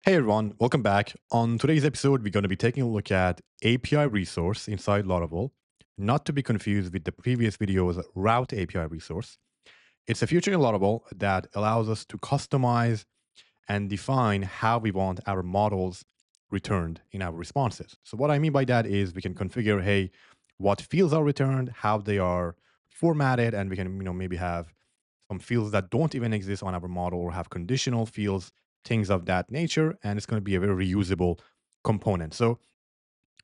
Hey everyone, welcome back. On today's episode, we're going to be taking a look at API resource inside Laravel, not to be confused with the previous video's route API resource. It's a feature in Laravel that allows us to customize and define how we want our models returned in our responses. So what I mean by that is we can configure, hey, what fields are returned, how they are formatted, and we can, maybe have some fields that don't even exist on our model or have conditional fields, things of that nature, and it's going to be a very reusable component. So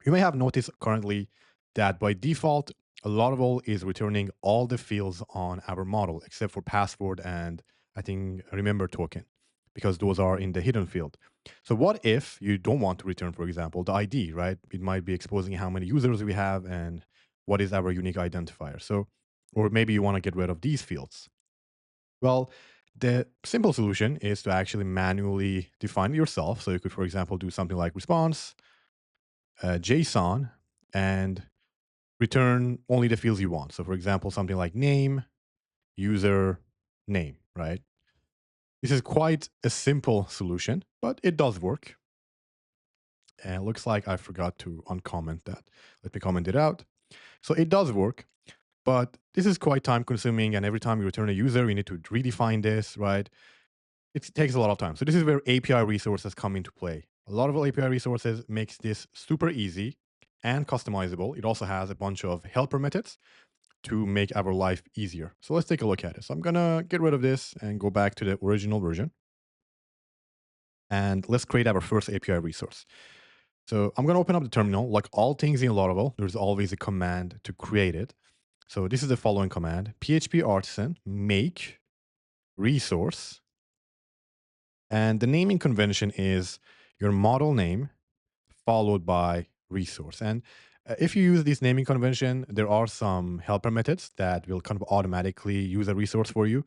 you may have noticed currently that by default, Laravel is returning all the fields on our model except for password and I think remember token because those are in the hidden field. So what if you don't want to return, for example, the ID, right? It might be exposing how many users we have and what is our unique identifier. So, or maybe you want to get rid of these fields. Well, the simple solution is to actually manually define it yourself. So you could, for example, do something like response, JSON, and return only the fields you want. So, for example, something like name, user, name, right? This is quite a simple solution, but it does work. And it looks like I forgot to uncomment that. Let me comment it out. So it does work, but this is quite time consuming. And every time you return a user, you need to redefine this, right? It takes a lot of time. So this is where API resources come into play. A lot of API resources makes this super easy and customizable. It also has a bunch of helper methods to make our life easier. So let's take a look at it. So I'm gonna get rid of this and go back to the original version. And let's create our first API resource. So I'm gonna open up the terminal. Like all things in Laravel, there's always a command to create it. So this is the following command: PHP artisan make resource. And the naming convention is your model name followed by resource. And if you use this naming convention, there are some helper methods that will kind of automatically use a resource for you.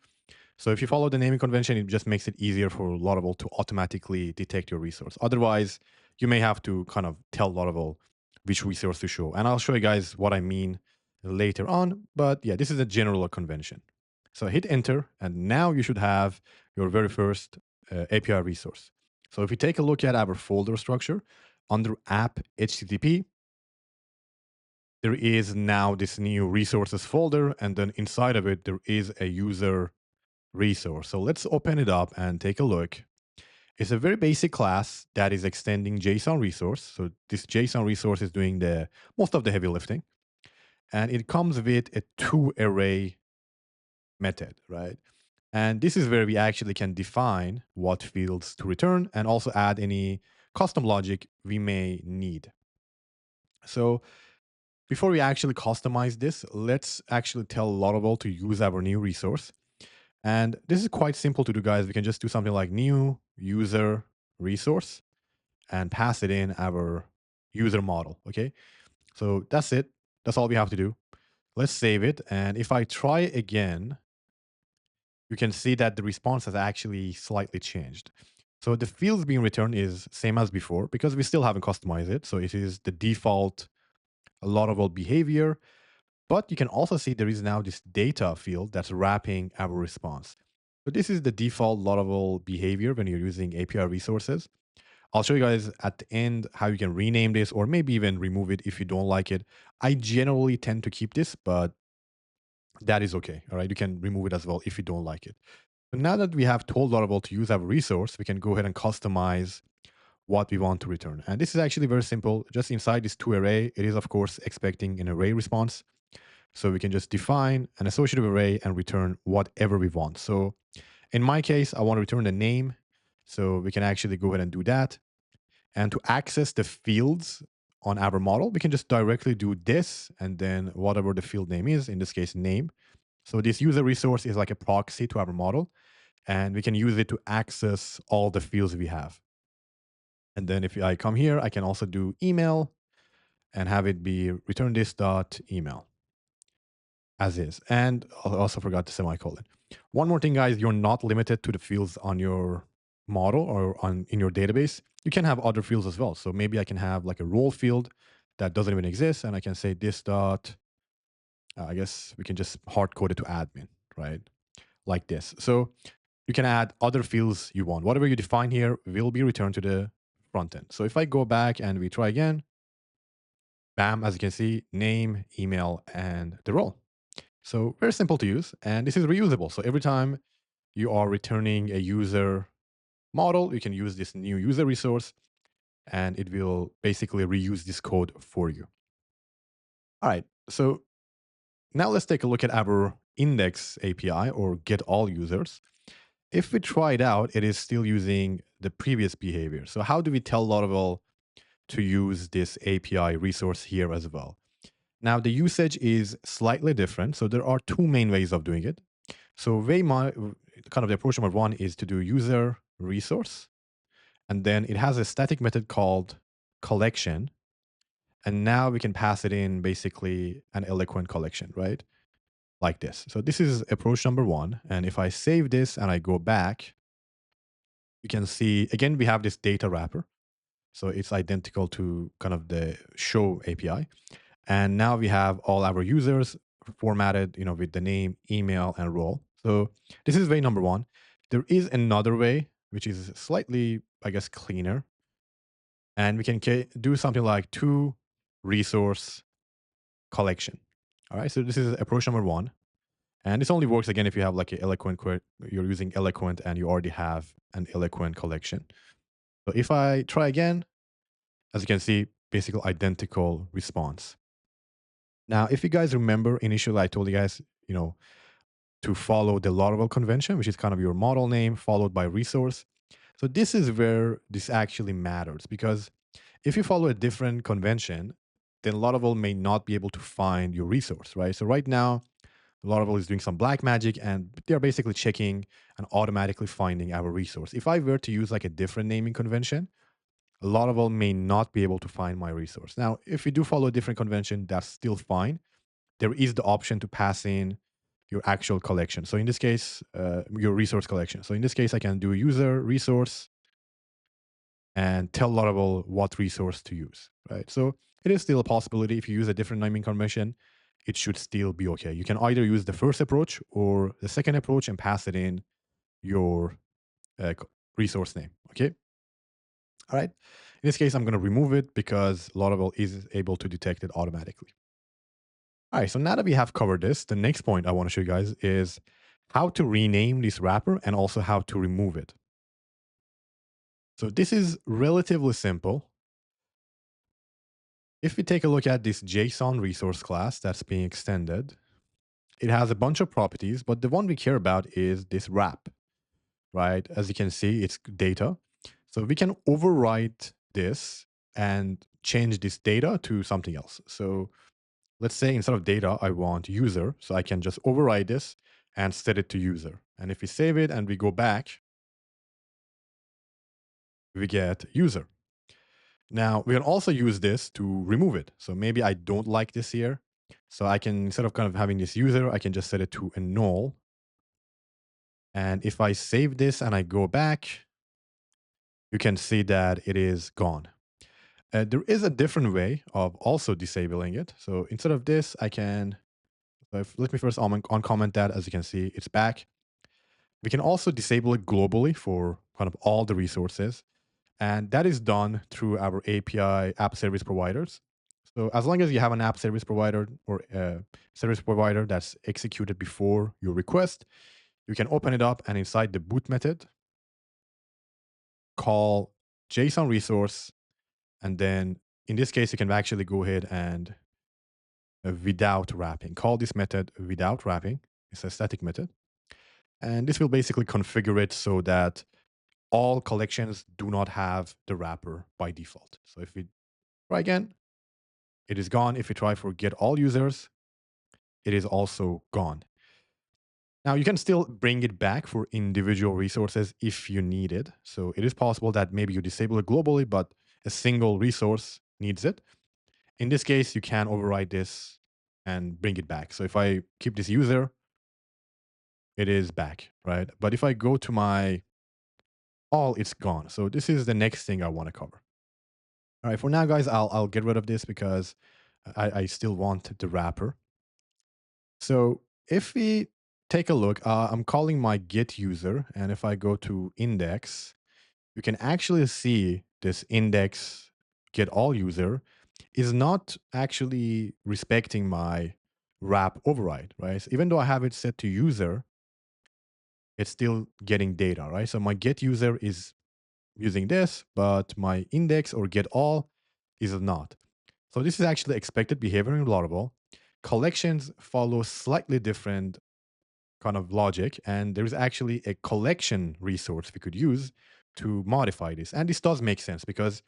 So if you follow the naming convention, it just makes it easier for Laravel to automatically detect your resource. Otherwise, you may have to kind of tell Laravel which resource to show. And I'll show you guys what I mean later on. But yeah, this is a general convention. So hit enter, and now you should have your very first API resource. So if you take a look at our folder structure, under app HTTP, there is now this new resources folder, and then inside of it, there is a user resource. So let's open it up and take a look. It's a very basic class that is extending JSON resource. So this JSON resource is doing the most of the heavy lifting, and it comes with a toArray method, right? And this is where we actually can define what fields to return and also add any custom logic we may need. So before we actually customize this, let's actually tell Laravel to use our new resource. And this is quite simple to do, guys. We can just do something like new user resource and pass it in our user model. Okay. So that's it. That's all we have to do. Let's save it. And if I try again, you can see that the response has actually slightly changed. So the fields being returned is same as before because we still haven't customized it. So it is the default Laravel behavior. But you can also see there is now this data field that's wrapping our response. So this is the default Laravel behavior when you're using API resources. I'll show you guys at the end how you can rename this or maybe even remove it if you don't like it. I generally tend to keep this, but that is okay. All right. You can remove it as well if you don't like it. So now that we have told Laravel to use our resource, we can go ahead and customize what we want to return. And this is actually very simple. Just inside this toArray, it is of course expecting an array response. So we can just define an associative array and return whatever we want. So in my case, I want to return the name. So we can actually go ahead and do that. And to access the fields on our model, we can just directly do this and then whatever the field name is, in this case, name. So this user resource is like a proxy to our model, and we can use it to access all the fields we have. And then if I come here, I can also do email and have it be return this dot email as is. And I also forgot the semicolon. One more thing, guys, you're not limited to the fields on your model or on in your database. You can have other fields as well. So maybe I can have like a role field that doesn't even exist, and I can say this dot. I guess we can just hard code it to admin, right? Like this. So you can add other fields you want. Whatever you define here will be returned to the front end. So if I go back and we try again, bam, as you can see, name, email, and the role. So very simple to use. And this is reusable. So every time you are returning a user model, you can use this new user resource and it will basically reuse this code for you. All right. So now let's take a look at our index API or get all users. If we try it out, it is still using the previous behavior. So how do we tell Laravel to use this API resource here as well? Now the usage is slightly different. So there are two main ways of doing it. So kind of the approach number one is to do user resource. And then it has a static method called collection. And now we can pass it in basically an eloquent collection, right? Like this. So this is approach number one. And if I save this and I go back, you can see, again, we have this data wrapper. So it's identical to kind of the show API. And now we have all our users formatted, with the name, email, and role. So this is way number one. There is another way, which is slightly, I guess, cleaner. And we can do something like to resource collection. All right. So this is approach number one. And this only works again if you have like an eloquent, you're using eloquent and you already have an eloquent collection. So if I try again, as you can see, basically identical response. Now, if you guys remember, initially I told you guys, to follow the Laravel convention, which is kind of your model name followed by resource. So this is where this actually matters because if you follow a different convention, then Laravel may not be able to find your resource, right? So right now, Laravel is doing some black magic and they're basically checking and automatically finding our resource. If I were to use like a different naming convention, Laravel may not be able to find my resource. Now, if you do follow a different convention, that's still fine. There is the option to pass in your actual collection. So in this case, your resource collection. So in this case, I can do user resource and tell Laravel what resource to use, right? So it is still a possibility. If you use a different naming convention, it should still be okay. You can either use the first approach or the second approach and pass it in your resource name, okay? All right. In this case, I'm going to remove it because Laravel is able to detect it automatically. All right. So now that we have covered this, the next point I want to show you guys is how to rename this wrapper and also how to remove it. So this is relatively simple. If we take a look at this JSON resource class that's being extended, it has a bunch of properties, but the one we care about is this wrap, right? As you can see, it's data. So we can overwrite this and change this data to something else. So let's say instead of data, I want user. So I can just override this and set it to user. And if we save it and we go back, we get user. Now we can also use this to remove it. So maybe I don't like this here. So I can, instead of kind of having this user, I can just set it to a null. And if I save this and I go back, you can see that it is gone. There is a different way of also disabling it. So instead of this, I can, let me first uncomment that. As you can see, it's back. We can also disable it globally for kind of all the resources. And that is done through our API app service providers. So as long as you have an app service provider or a service provider that's executed before your request, you can open it up and inside the boot method, call JSON resource. And then in this case, you can actually go ahead and without wrapping, call this method without wrapping. It's a static method. And this will basically configure it so that all collections do not have the wrapper by default. So if we try again, it is gone. If we try for get all users, it is also gone. Now you can still bring it back for individual resources if you need it. So it is possible that maybe you disable it globally, but a single resource needs it. In this case, you can override this and bring it back. So if I keep this user, it is back, right? But if I go to my all, it's gone. So this is the next thing I want to cover. All right, for now, guys, I'll get rid of this because I still want the wrapper. So if we take a look. I'm calling my get user, and if I go to index, you can actually see this index get all user is not actually respecting my wrap override, right? So even though I have it set to user, it's still getting data, right? So my get user is using this, but my index or get all is not. So this is actually expected behavior in Laravel. Collections follow slightly different kind of logic, and there's actually a collection resource we could use to modify this. And this does make sense because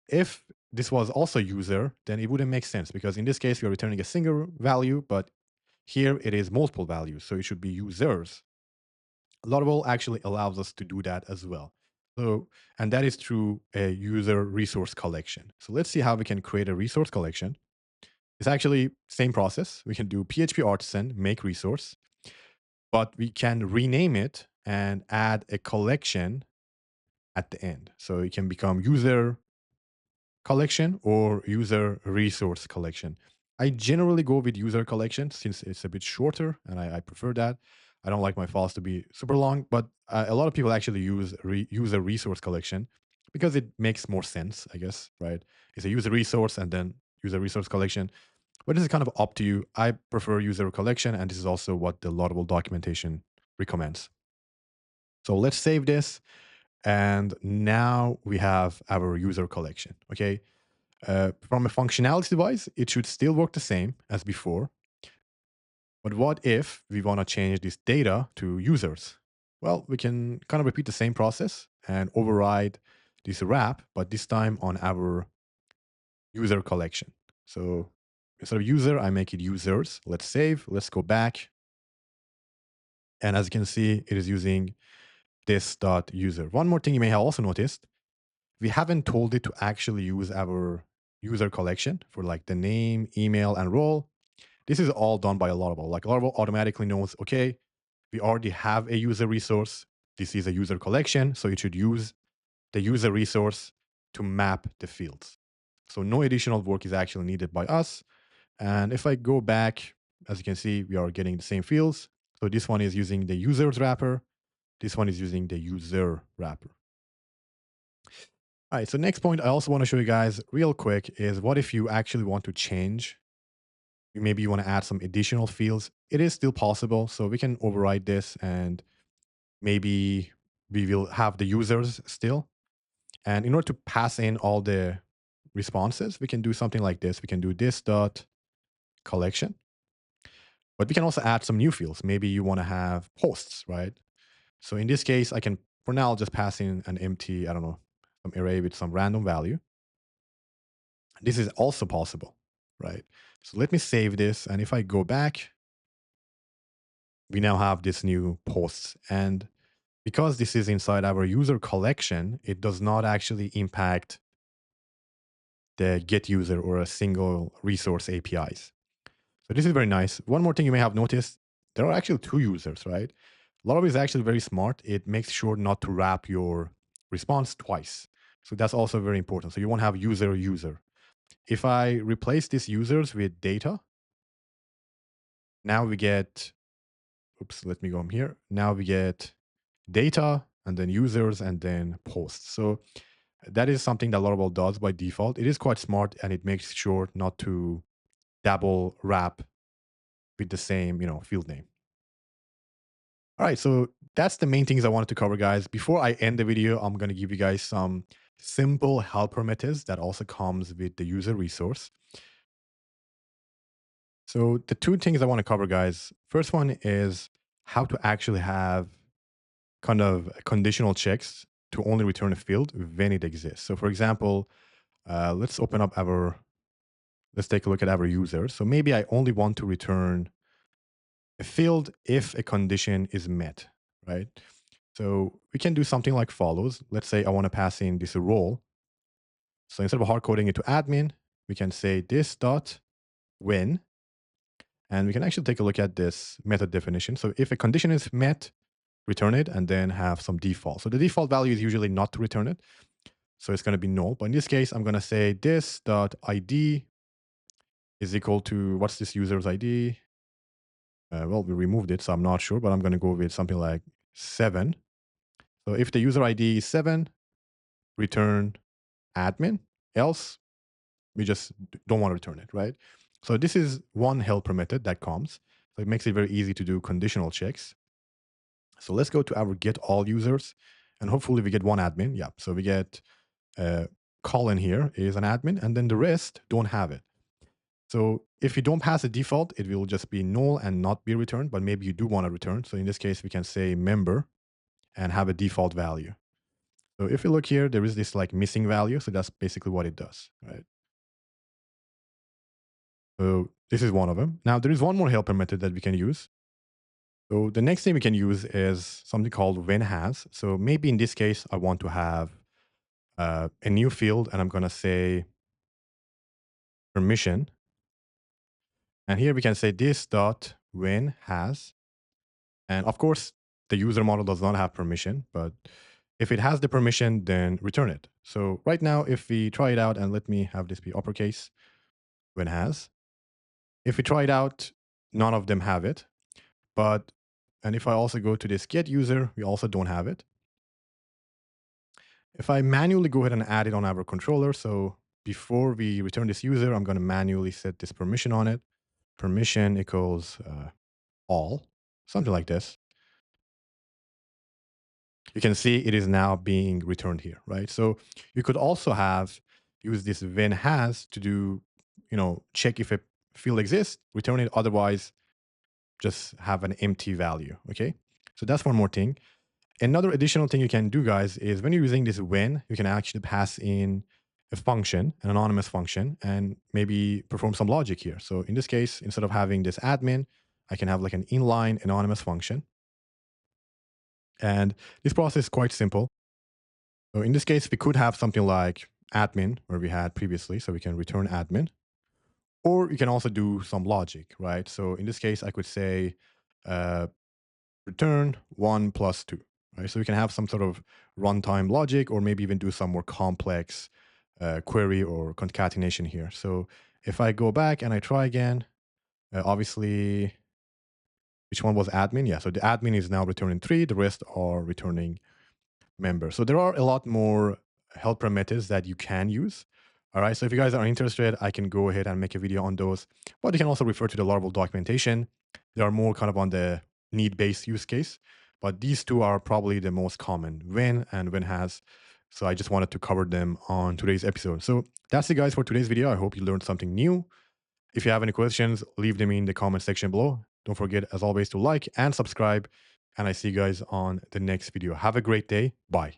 if this was also user, then it wouldn't make sense because in this case we are returning a single value, but here it is multiple values, so it should be users. Laravel actually allows us to do that as well. So, and that is through a user resource collection. So let's see how we can create a resource collection. It's actually same process. We can do PHP artisan make resource, but we can rename it and add a collection at the end. So it can become user collection or user resource collection. I generally go with user collection since it's a bit shorter and I prefer that. I don't like my files to be super long, but a lot of people actually use user resource collection because it makes more sense, I guess, right? It's a user resource and then user resource collection. But this is kind of up to you. I prefer user collection, and this is also what the Laudable documentation recommends. So let's save this. And now we have our user collection. Okay. From a functionality device, it should still work the same as before. But what if we want to change this data to users? Well, we can kind of repeat the same process and override this wrap, but this time on our user collection. So instead of user, I make it users. Let's save. Let's go back. And as you can see, it is using this dot user. One more thing you may have also noticed, we haven't told it to actually use our user collection for like the name, email, and role. This is all done by Laravel. Like Laravel automatically knows, okay, we already have a user resource. This is a user collection, so it should use the user resource to map the fields. So no additional work is actually needed by us. And if I go back, as you can see, we are getting the same fields. So this one is using the users wrapper. This one is using the user wrapper. All right, so next point I also want to show you guys real quick is what if you actually want to change? Maybe you want to add some additional fields. It is still possible. So we can override this and maybe we will have the users still. And in order to pass in all the responses, we can do something like this. We can do this dot collection, but we can also add some new fields. Maybe you want to have posts, right? So in this case, I can, for now, just pass in an empty, I don't know, some array with some random value. This is also possible, right? So let me save this. And if I go back, we now have this new posts. And because this is inside our user collection, it does not actually impact the get user or a single resource APIs. So this is very nice. One more thing you may have noticed, there are actually two users, right? Laravel is actually very smart. It makes sure not to wrap your response twice. So that's also very important. So you won't have user. If I replace these users with data, now we get, oops, let me go here. Now we get data and then users and then posts. So that is something that Laravel does by default. It is quite smart and it makes sure not to double wrap with the same, field name. All right, so that's the main things I wanted to cover, guys. Before I end the video, I'm going to give you guys some simple helper methods that also comes with the user resource. So the two things I want to cover, guys. First one is how to actually have kind of conditional checks to only return a field when it exists. So for example, let's take a look at our users. So maybe I only want to return a field if a condition is met, right? So we can do something like follows. Let's say I want to pass in this role. So instead of hard coding it to admin, we can say this dot when, and we can actually take a look at this method definition. So if a condition is met, return it and then have some default. So the default value is usually not to return it. So it's going to be null. But in this case, I'm going to say this dot ID is equal to, what's this user's ID? Well, we removed it, so I'm not sure, but I'm going to go with something like 7. So if the user ID is 7, return admin. Else, we just don't want to return it, right? So this is one helper method that comes. So it makes it very easy to do conditional checks. So let's go to our get all users, and hopefully we get one admin. Yeah, so we get Colin here is an admin, and then the rest don't have it. So if you don't pass a default, it will just be null and not be returned, but maybe you do want to return. So in this case, we can say member and have a default value. So if you look here, there is this like missing value. So that's basically what it does, right? So this is one of them. Now there is one more helper method that we can use. So the next thing we can use is something called when has. So maybe in this case, I want to have a new field, and I'm going to say permission. And here we can say this dot when has. And of course, the user model does not have permission, but if it has the permission, then return it. So right now, if we try it out, and let me have this be uppercase, when has. If we try it out, none of them have it. But, and if I also go to this get user, we also don't have it. If I manually go ahead and add it on our controller, so before we return this user, I'm going to manually set this permission on it. Permission equals all, something like this. You can see it is now being returned here, right? So you could also have use this when has to do, check if a field exists, return it. Otherwise, just have an empty value. Okay. So that's one more thing. Another additional thing you can do, guys, is when you're using this when, you can actually pass in a function, an anonymous function, and maybe perform some logic here. So in this case, instead of having this admin, I can have like an inline anonymous function. And this process is quite simple. So in this case, we could have something like admin where we had previously, so we can return admin. Or you can also do some logic, right? So in this case, I could say uh, return 1 plus 2, right? So we can have some sort of runtime logic, or maybe even do some more complex query or concatenation here. So if I go back and I try again, obviously, which one was admin? Yeah, so the admin is now returning 3, the rest are returning member. So there are a lot more helper methods that you can use. All right. So if you guys are interested, I can go ahead and make a video on those. But you can also refer to the Laravel documentation. They are more kind of on the need-based use case. But these two are probably the most common, when and when has. So I just wanted to cover them on today's episode. So that's it, guys, for today's video. I hope you learned something new. If you have any questions, leave them in the comment section below. Don't forget, as always, to like and subscribe. And I see you guys on the next video. Have a great day. Bye.